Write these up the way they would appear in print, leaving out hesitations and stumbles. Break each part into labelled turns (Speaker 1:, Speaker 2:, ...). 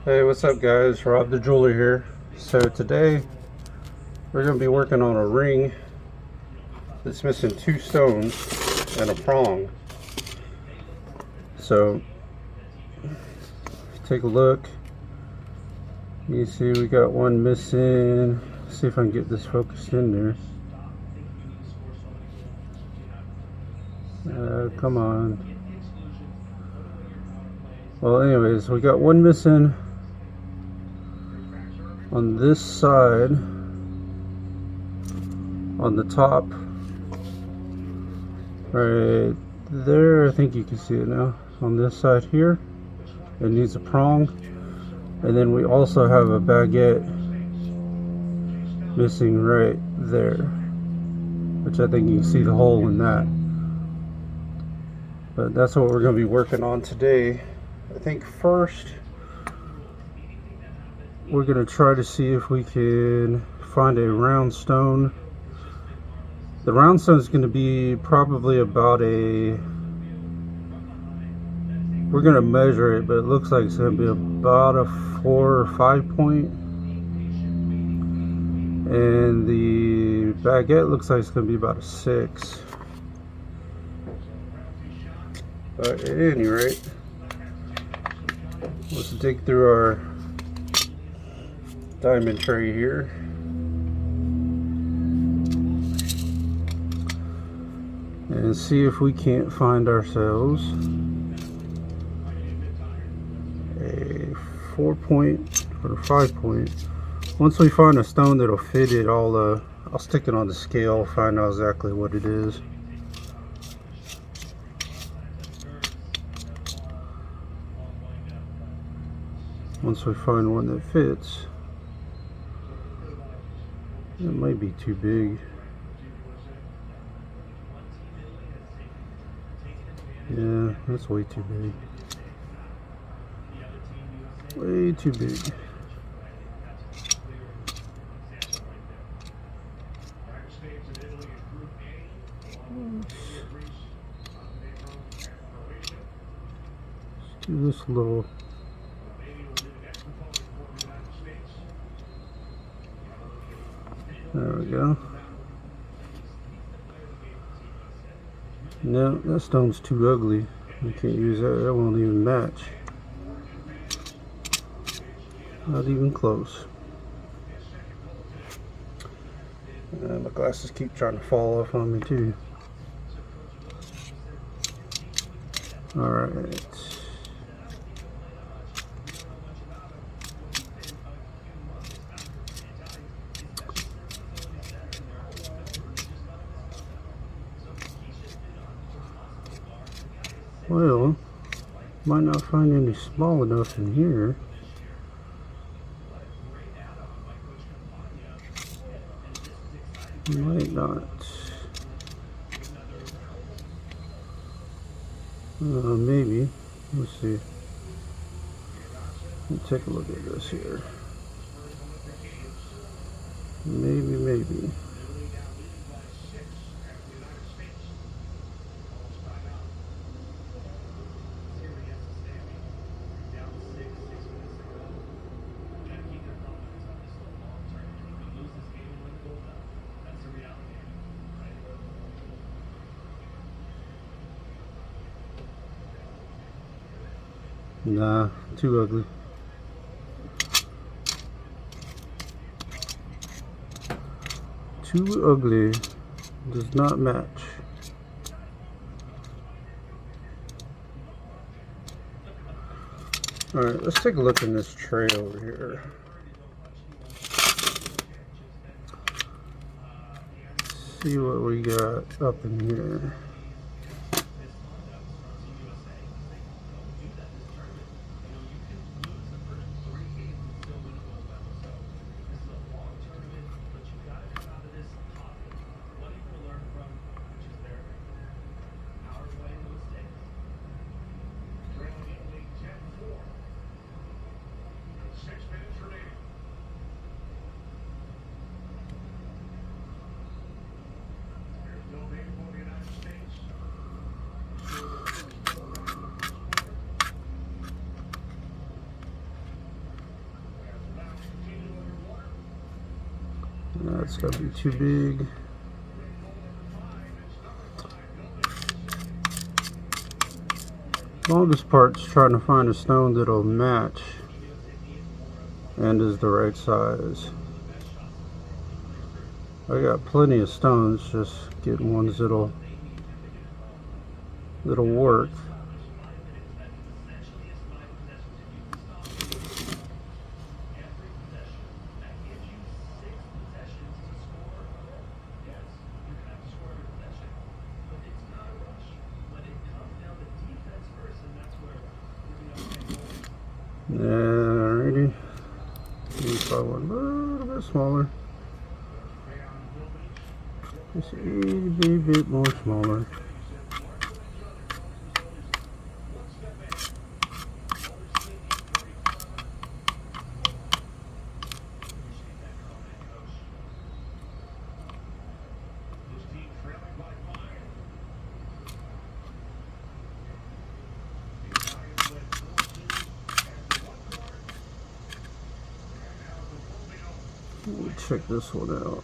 Speaker 1: Hey, what's up guys? Rob the Jeweler here. So today we're going to be working on a ring that's missing 2 stones and a prong. So take a look. You see we got one missing. Let's see if I can get this focused in there. Come on. Well, anyways, we got one missing on this side, on the top, right there. I think you can see it now. On this side here, it needs a prong, and then we also have a baguette missing right there, which I think you can see the hole in that. But that's what we're going to be working on today. I think first we're going to try to see if we can find a round stone. The round stone is going to be probably about we're going to measure it, but it looks like it's going to be about a 4 or 5 point. And the baguette looks like it's going to be about a 6. But at any rate, let's dig through our diamond tray here. And see if we can't find ourselves a 4 point or 5 point. Once we find a stone that'll fit it, I'll stick it on the scale, find out exactly what it is. Once we find one that fits. It might be too big. Yeah, that's way too big. Way too big. Let's do this little. There we go. No, that stone's too ugly. You can't use that. That won't even match. Not even close. My glasses keep trying to fall off on me too. Alright. Well, might not find any small enough in here. Might not. Maybe. Let's see. Let's take a look at this here. Maybe. Nah, too ugly. Too ugly. Does not match. Alright, let's take a look in this tray over here. See what we got up in here. That's gotta be too big. Longest part's trying to find a stone that'll match and is the right size. I got plenty of stones, just getting ones that'll work. Alrighty. Maybe probably one a little bit smaller. Just a bit more smaller. Let me check this one out.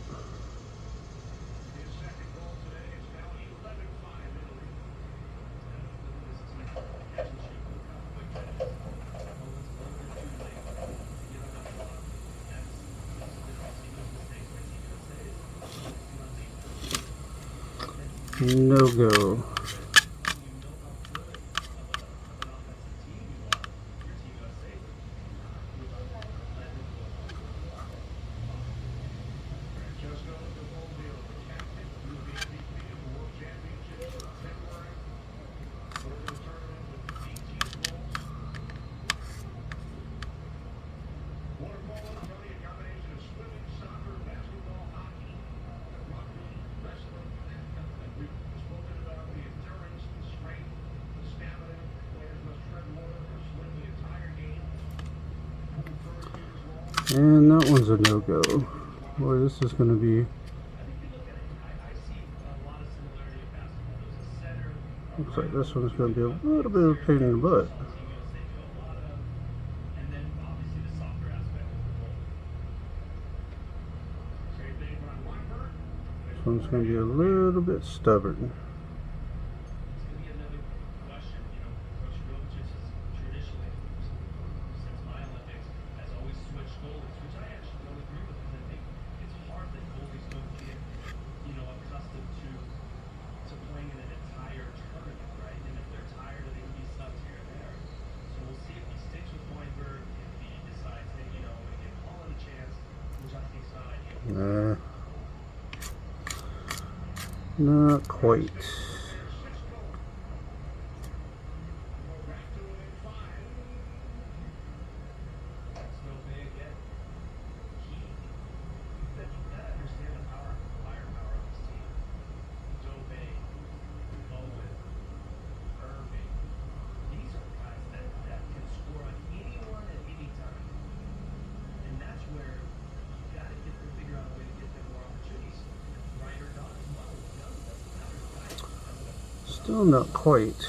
Speaker 1: No go. And that one's a no-go. Boy, this is going to be... Looks like this one's going to be a little bit of a pain in the butt. This one's going to be a little bit stubborn. Not quite. Still not quite.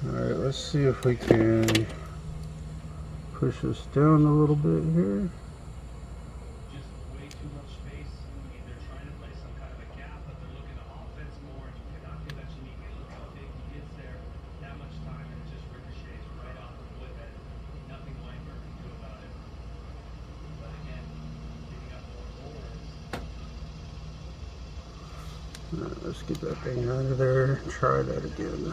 Speaker 1: Alright, let's see if we can push this down a little bit here.
Speaker 2: Just way too much space. They're trying to play some kind of a gap, but they're looking to offense more, and you cannot give that Shanique. Look how big he gets there that much time, and it just ricochets right off the foot, and nothing Weinberg can do about it. But again, giving up more goals.
Speaker 1: Alright, let's get that thing out of there. Try that again.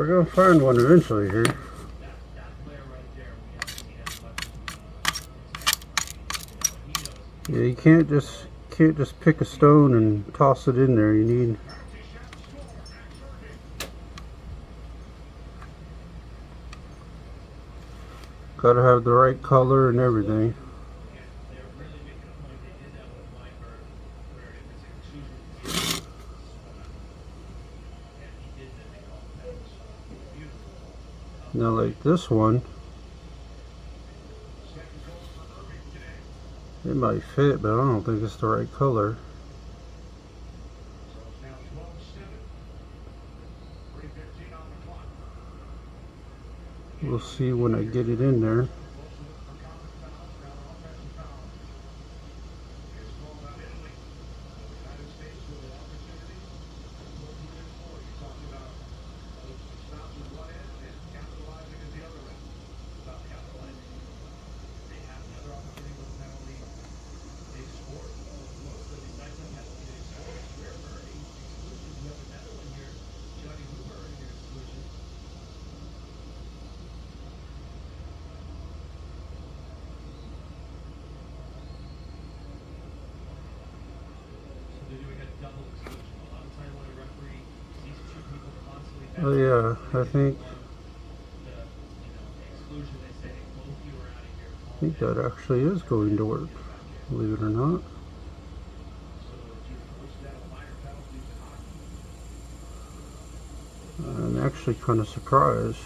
Speaker 1: gonna find one eventually here.
Speaker 2: That player right there, we have much.
Speaker 1: Yeah, you can't just pick a stone and toss it in there. You need gotta have the right color and everything.
Speaker 2: They're really making a point. They did that with Weinberg, where if it's exclusion, and he did that. They called that. Beautiful.
Speaker 1: Now, like this one, it might fit, but I don't think it's the right color.
Speaker 2: So it's now 12-7. 3:15 on the clock.
Speaker 1: We'll see when I get it in there. Oh yeah, I think that actually is going to work, believe it or not. I'm actually kind of surprised.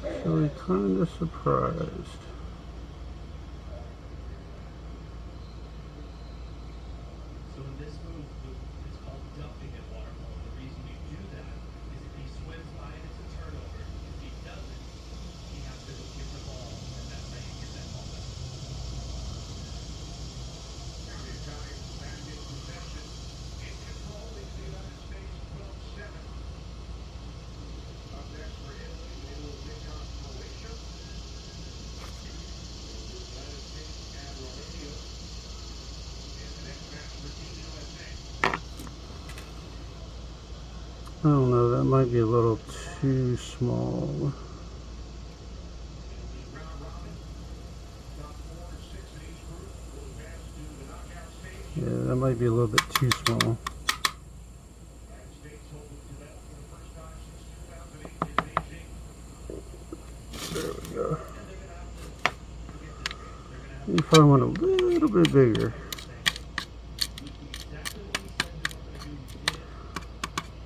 Speaker 1: Actually kind of surprised.
Speaker 2: So in this move, it's called dumping at water polo. The reason you do that is if he swims by and it's a turnover. If he doesn't, he has to go get the ball, and that's how you get that ball back. Now the Italians back in possession. In control, they see that in space 12-7. Up next for Italy, they will take on Croatia. United States and Romania. In the next match for Team USA.
Speaker 1: I don't know, that might be a little too small. Yeah, that might be a little bit too small. There we go. If I want a little bit bigger.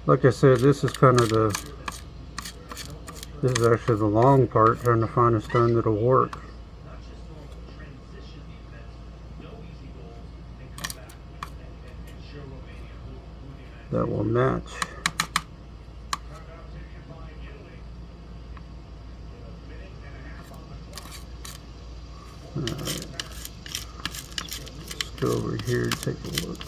Speaker 1: Like I said, this is kind of this is actually the long part, trying to find a stone that'll work. That will match. Alright. Let's go over here and take a look.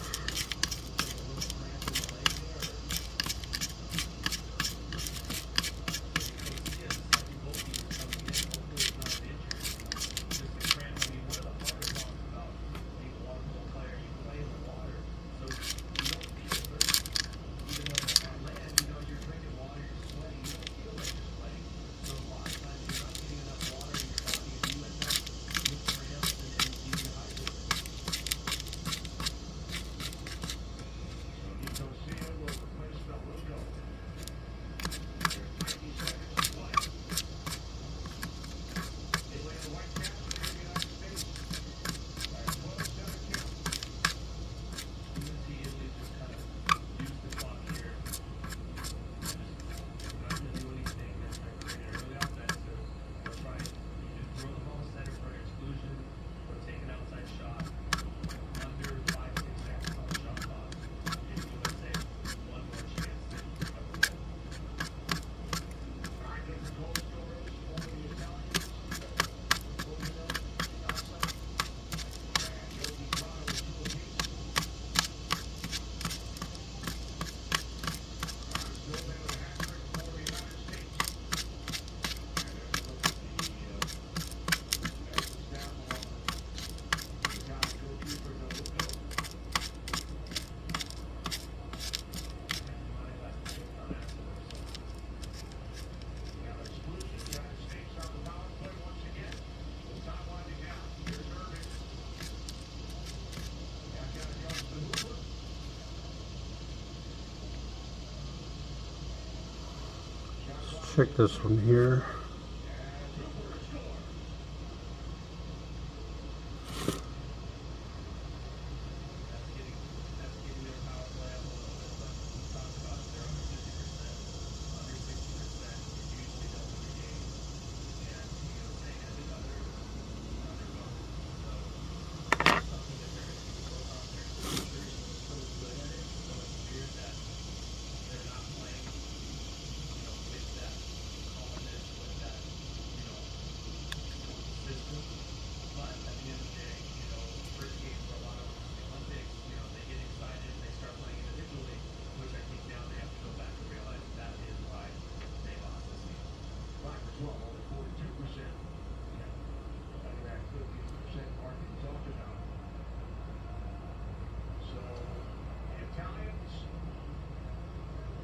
Speaker 1: check this one here.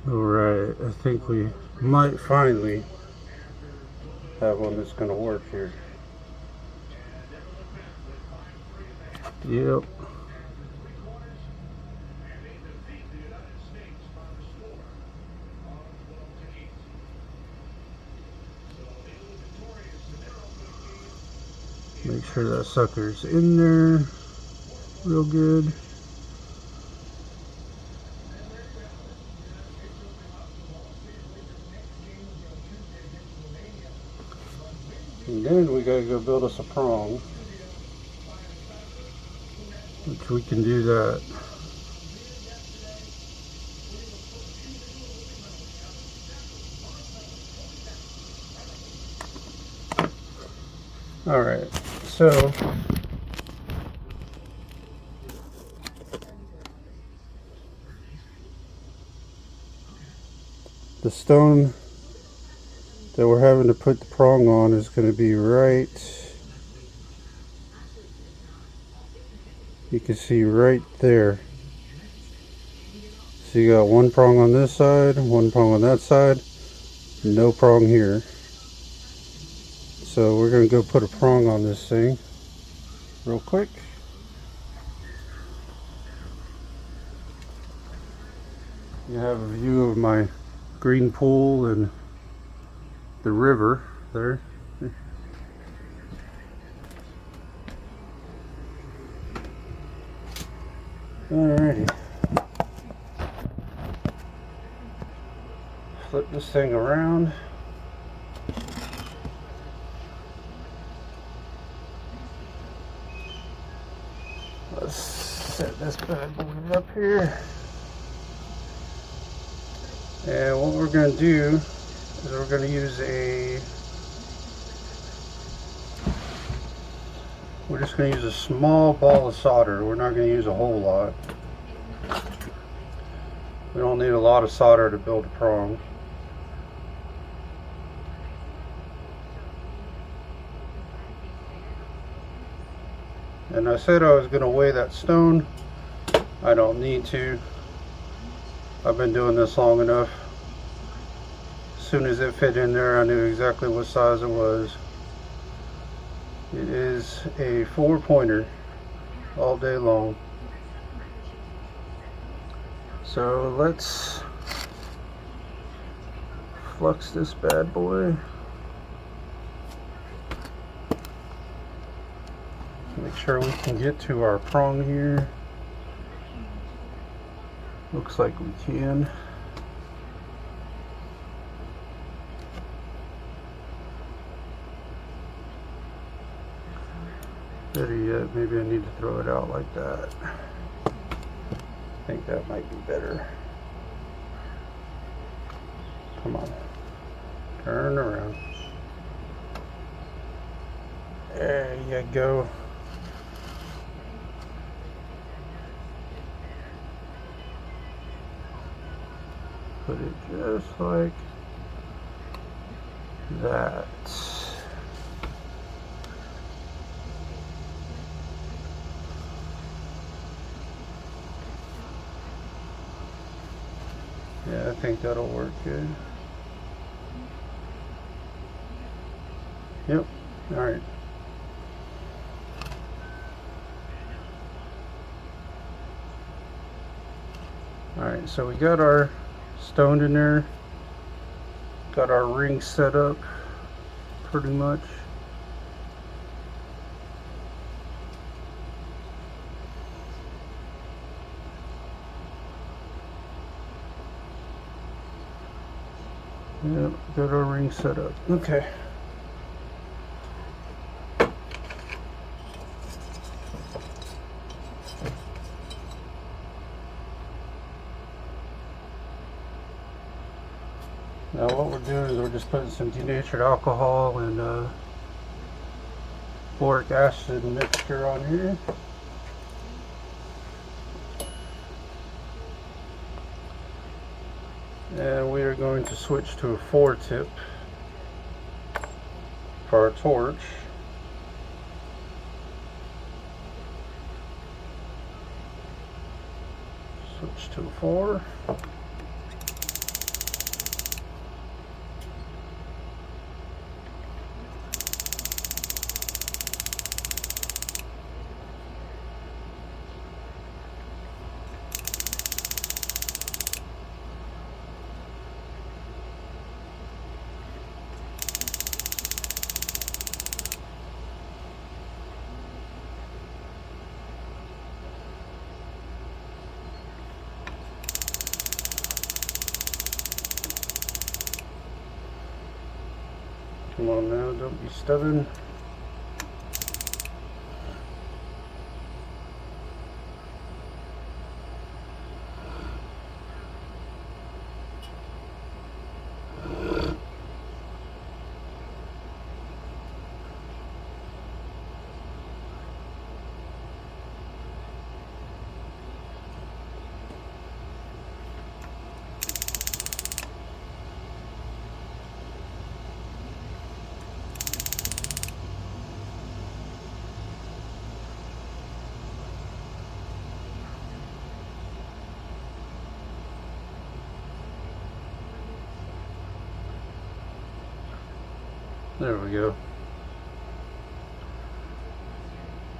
Speaker 1: Alright, I think we might finally have one that's going to work here. Yep. Make sure that sucker's in there real good. And then we gotta go build us a prong, which we can do that. Alright, so the stone that we're having to put the prong on is going to be right, you can see right there. So you got one prong on this side, one prong on that side, no prong here. So we're going to go put a prong on this thing real quick. You have a view of my green pool and the river there. Alrighty. Flip this thing around. Let's set this bad boy up here. And what we're going to do is we're going to use we're just going to use a small ball of solder. We're not going to use a whole lot. We don't need a lot of solder to build a prong. And I said I was going to weigh that stone. I don't need to. I've been doing this long enough. As soon as it fit in there, I knew exactly what size it was. It is a 4-pointer all day long. So let's flux this bad boy. Make sure we can get to our prong here. Looks like we can. Better yet, maybe I need to throw it out like that. I think that might be better. Come on. Turn around. There you go. Put it just like that. Yeah, I think that'll work good. Yep. All right. All right, so we got our stone in there. Got our ring set up pretty much. Yep, got our ring set up. Okay. Now what we're doing is we're just putting some denatured alcohol and boric acid mixture on here. And we are going to switch to a 4-tip for our torch. Switch to a 4. Come on now, don't be stubborn. There we go.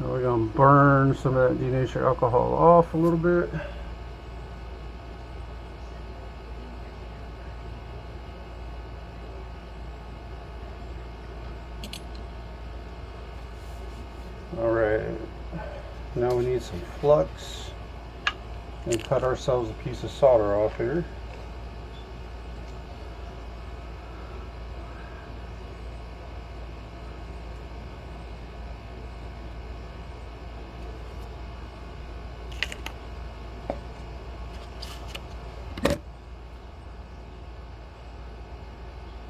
Speaker 1: Now we're going to burn some of that denatured alcohol off a little bit. Alright, now we need some flux and cut ourselves a piece of solder off here.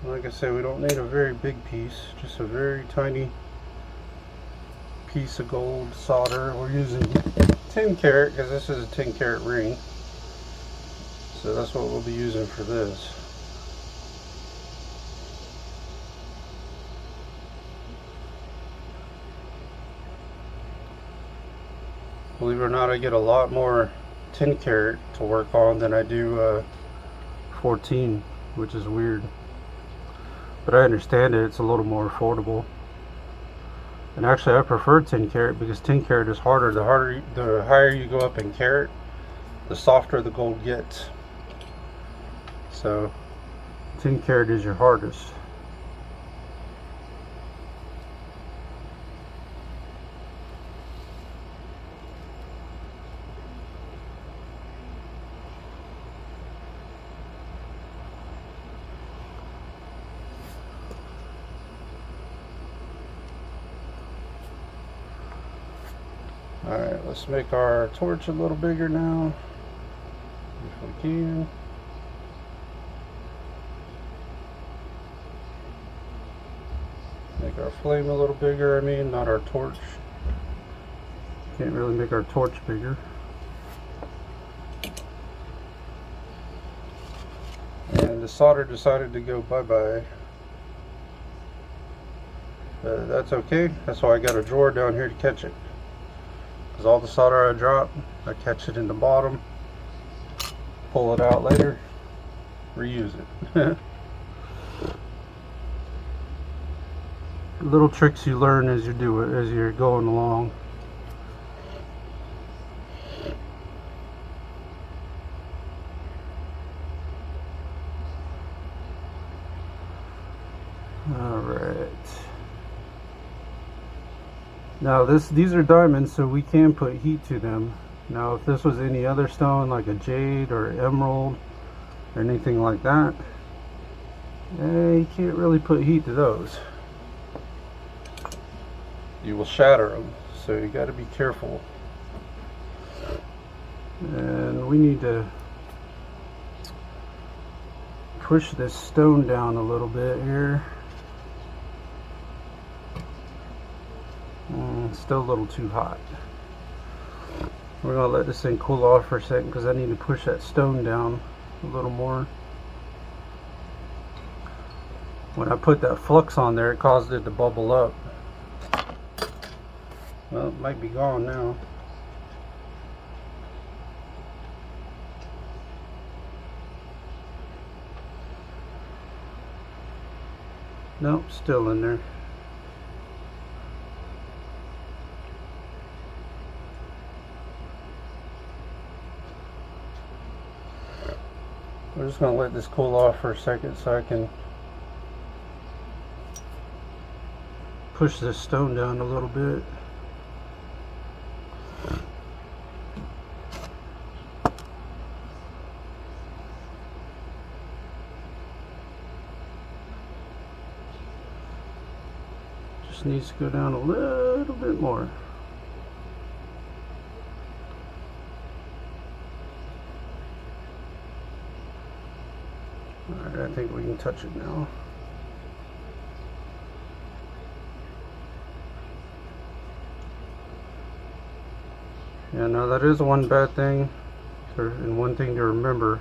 Speaker 1: Like I said, we don't need a very big piece, just a very tiny piece of gold solder. We're using 10 karat because this is a 10 karat ring, so that's what we'll be using for this. Believe it or not, I get a lot more 10 karat to work on than I do 14, which is weird. But I understand it, it's a little more affordable. And actually I prefer 10 karat because 10 karat is harder. The higher you go up in karat, the softer the gold gets. So 10 karat is your hardest. Alright, let's make our torch a little bigger now, if we can. Make our flame a little bigger, not our torch. Can't really make our torch bigger. And the solder decided to go bye-bye. That's okay, that's why I got a drawer down here to catch it. Because all the solder I drop, I catch it in the bottom, pull it out later, reuse it. Little tricks you learn as you do it, as you're going along. Now these are diamonds, so we can put heat to them. Now if this was any other stone like a jade or emerald or anything like that, you can't really put heat to those. You will shatter them, so you got to be careful. And we need to push this stone down a little bit here. It's still a little too hot. We're going to let this thing cool off for a second because I need to push that stone down a little more. When I put that flux on there, it caused it to bubble up. Well, it might be gone now. Nope, still in there. We're just going to let this cool off for a second so I can push this stone down a little bit. Just needs to go down a little bit more. Alright, I think we can touch it now. Yeah, now that is one bad thing, and one thing to remember.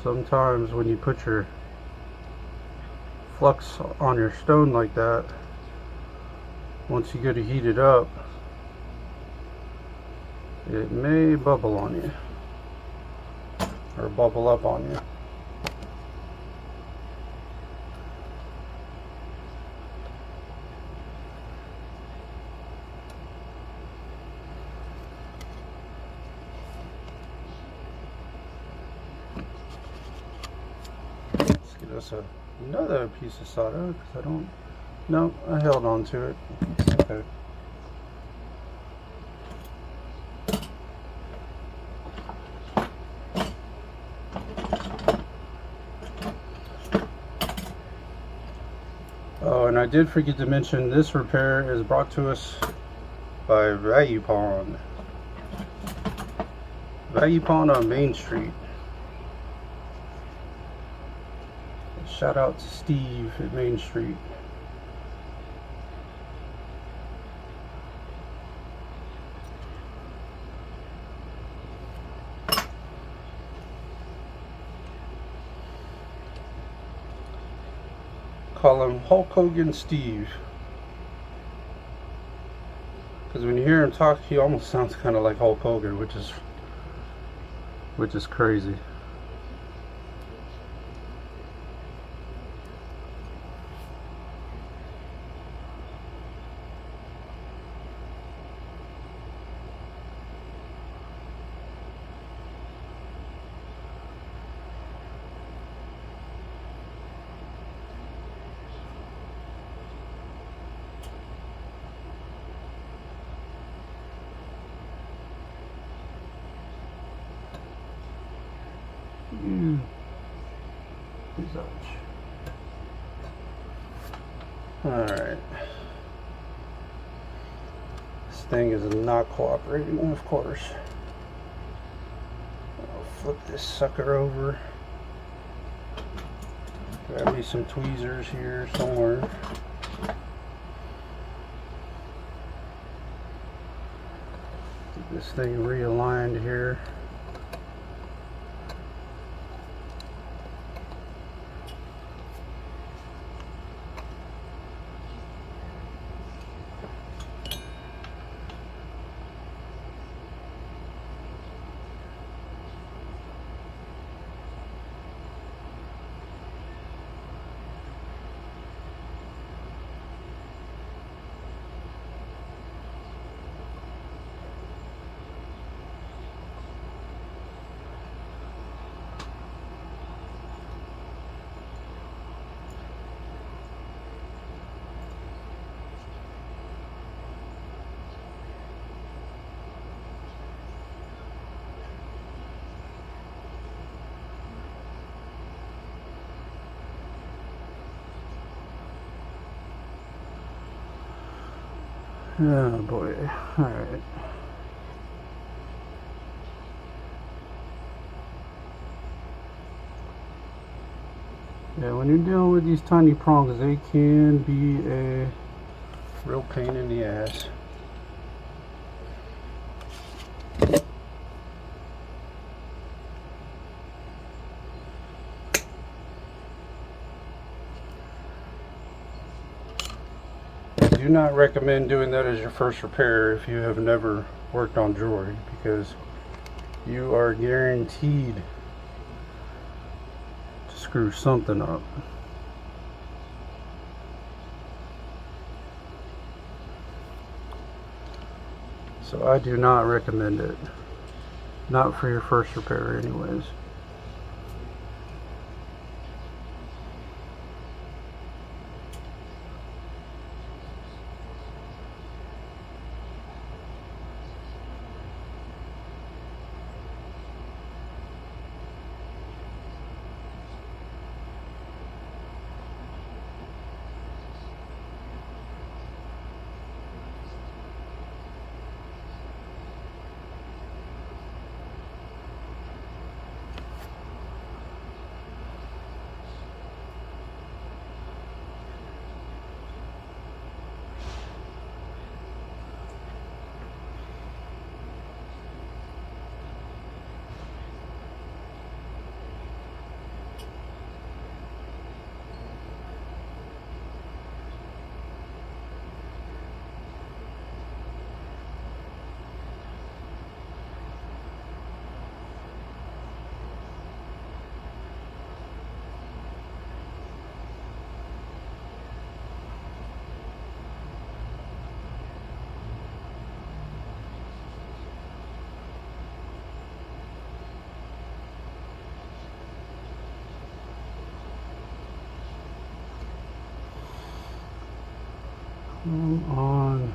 Speaker 1: Sometimes when you put your flux on your stone like that, once you go to heat it up, it may bubble on you, or bubble up on you. Let's get us another piece of solder, because I don't, no, I held on to it. Okay. Oh, and I did forget to mention this repair is brought to us by Value Pawn. Value Pawn on Main Street. Shout out to Steve at Main Street. Call him Hulk Hogan Steve, because when you hear him talk, he almost sounds kind of like Hulk Hogan, which is crazy. Alright. This thing is not cooperating, of course. I'll flip this sucker over. Grab me some tweezers here somewhere. Get this thing realigned here. Oh boy. Alright. Yeah, when you're dealing with these tiny prongs, they can be a real pain in the ass. I do not recommend doing that as your first repair if you have never worked on jewelry, because you are guaranteed to screw something up. So I do not recommend it. Not for your first repair anyways. Come on.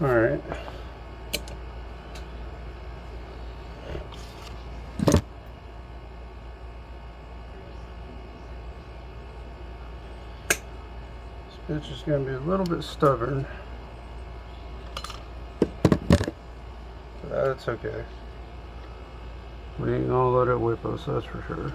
Speaker 1: All right. This bitch is going to be a little bit stubborn, but that's okay. We ain't gonna let it whip us, that's for sure.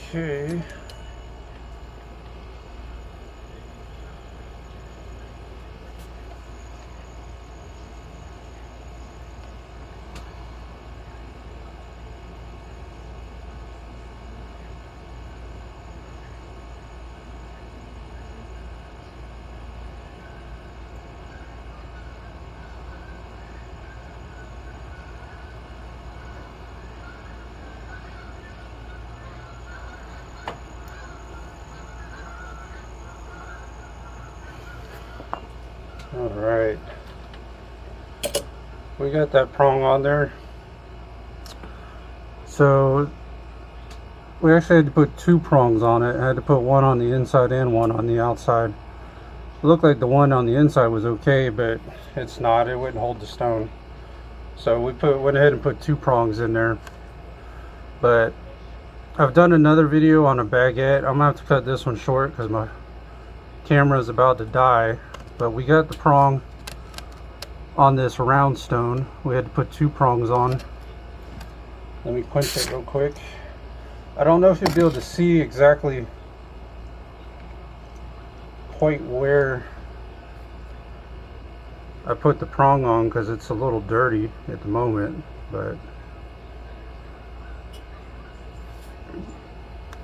Speaker 1: Okay. All right, we got that prong on there. So we actually had to put two prongs on it. I had to put one on the inside and one on the outside. It looked like the one on the inside was okay, but it's not. It wouldn't hold the stone. So we went ahead and put two prongs in there. But I've done another video on a baguette. I'm gonna have to cut this one short because my camera is about to die. But we got the prong on this round stone. We had to put two prongs on. Let me quench it real quick. I don't know if you'll be able to see exactly quite where I put the prong on because it's a little dirty at the moment, but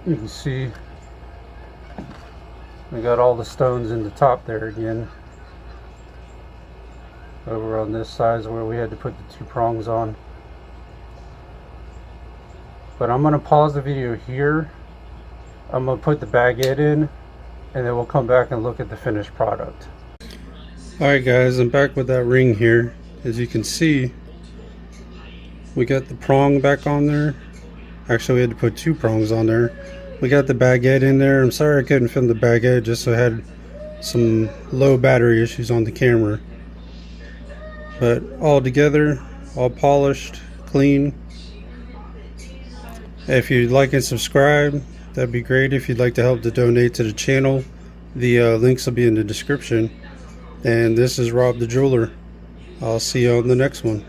Speaker 1: you can see we got all the stones in the top there again. Over on this side is where we had to put the two prongs on. But I'm going to pause the video here. I'm going to put the baguette in, and then we'll come back and look at the finished product. Alright guys, I'm back with that ring here. As you can see, we got the prong back on there. Actually, we had to put two prongs on there. We got the baguette in there. I'm sorry I couldn't film the baguette, just so I had some low battery issues on the camera. But all together, all polished, clean. If you'd like and subscribe, that'd be great. If you'd like to help to donate to the channel, the links will be in the description. And this is Rob the Jeweler. I'll see you on the next one.